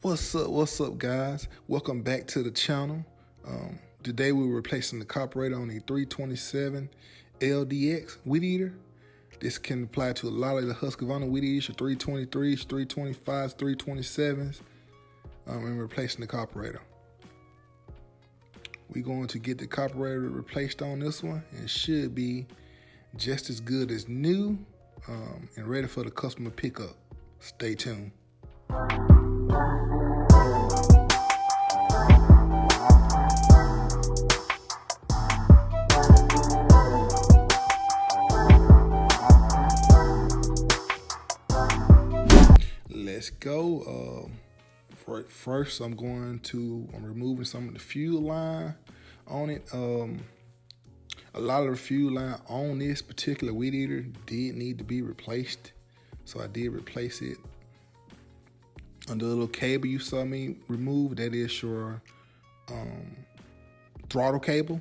What's up, guys? Welcome back to the channel. Today we're replacing the carburetor on the 223LDX Weedeater. This can apply to a lot of the Husqvarna Weedeaters, your 323s, 325s, 327s, and replacing the carburetor. We're going to get the carburetor replaced on this one, and it should be just as good as new and ready for the customer pickup. Stay tuned. Let's go. First, I'm removing some of the fuel line on it. A lot of the fuel line on this particular Weedeater did need to be replaced, so I did replace it. On the little cable you saw me remove, that is your throttle cable.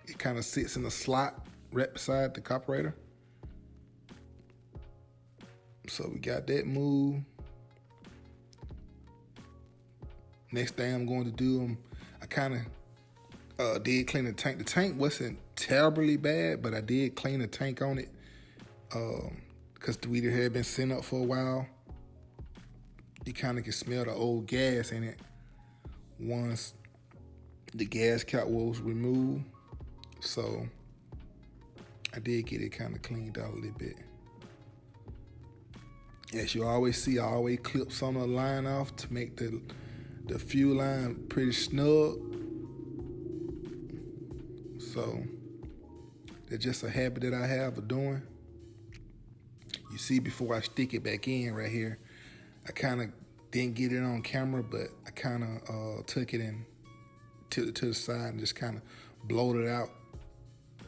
It kind of sits in a slot right beside the carburetor. So we got that moved. Next thing I'm going to do, I kind of did clean the tank. The tank wasn't terribly bad, but I did clean the tank on it because the Weedeater had been sitting up for a while. You kind of can smell the old gas in it once the gas cap was removed. So I did get it kind of cleaned out a little bit. As you always see, I always clip some of the line off to make the fuel line pretty snug. So that's just a habit that I have of doing. You see, before I stick it back in right here, I kind of didn't get it on camera, but I kind of took it in to the side and just kind of blowed it out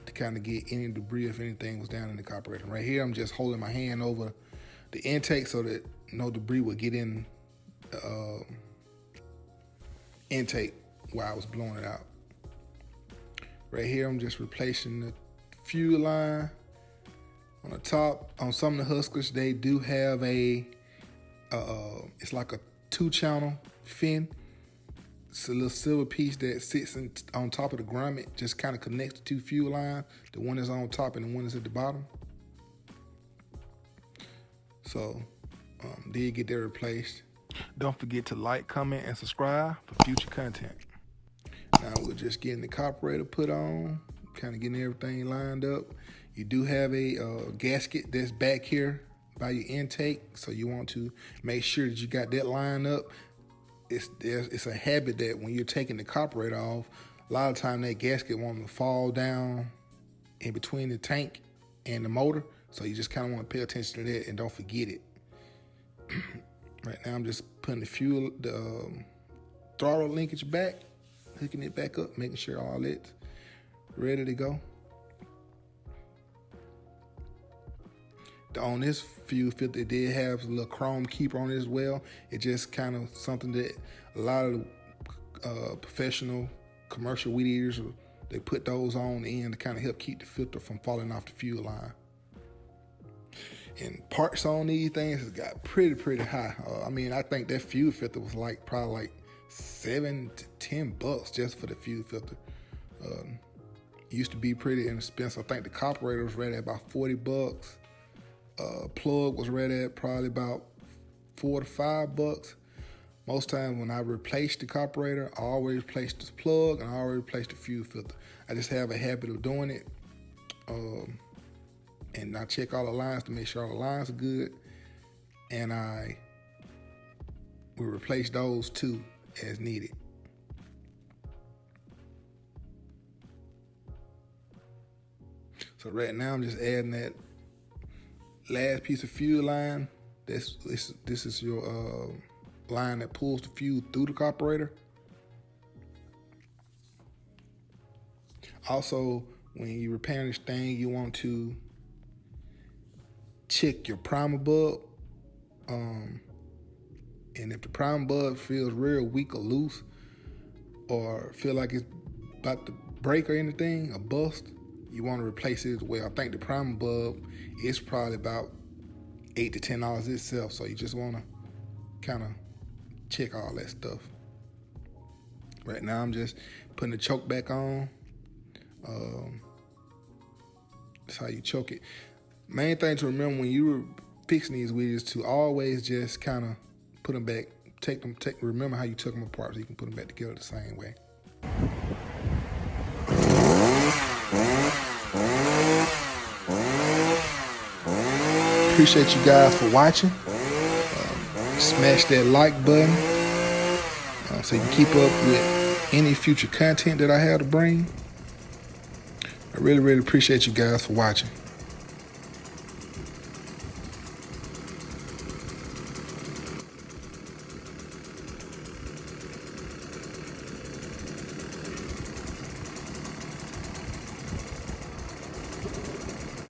to kind of get any debris, if anything was down in the carburetor. Right here, I'm just holding my hand over the intake so that no debris would get in the intake while I was blowing it out. Right here, I'm just replacing the fuel line. On the top, on some of the Huskers, they do have it's like a 2-channel fin. It's a little silver piece that sits on top of the grommet, just kind of connects the two fuel lines. The one is on top and the one is at the bottom. So, did get that replaced. Don't forget to like, comment, and subscribe for future content. Now we're just getting the carburetor put on, kind of getting everything lined up. You do have a gasket that's back here by your intake, so you want to make sure that you got that lined up. It's a habit that when you're taking the carburetor off, a lot of time that gasket wants to fall down in between the tank and the motor. So you just kind of want to pay attention to that and don't forget it. Right now I'm just putting the throttle linkage back, hooking it back up, making sure all it's ready to go. On this fuel filter, it did have a little chrome keeper on it as well. It's just kind of something that a lot of professional commercial Weedeaters, they put those on the end to kind of help keep the filter from falling off the fuel line. And parts on these things has got pretty high. I mean, I think that fuel filter was probably like $7 to $10 just for the fuel filter. Used to be pretty inexpensive. I think the carburetor was right at about $40. Plug was right at probably about $4 to $5. Most times when I replace the carburetor, I always replace the plug and I always replace the fuel filter. I just have a habit of doing it. And I check all the lines to make sure all the lines are good. And I will replace those too as needed. So right now I'm just adding that last piece of fuel line. This is your line that pulls the fuel through the carburetor. Also, when you repair this thing, you want to check your primer bulb. And if the primer bulb feels real weak or loose, or feel like it's about to break or anything, or bust, you want to replace it as well. I think the primer bulb is probably about $8 to $10 itself, so you just want to kind of check all that stuff. Right now I'm just putting the choke back on. That's how you choke it. Main thing to remember when you were fixing these wheels to always just kind of put them back, remember how you took them apart so you can put them back together the same way. Appreciate you guys for watching. Smash that like button so you can keep up with any future content that I have to bring. I really, really appreciate you guys for watching.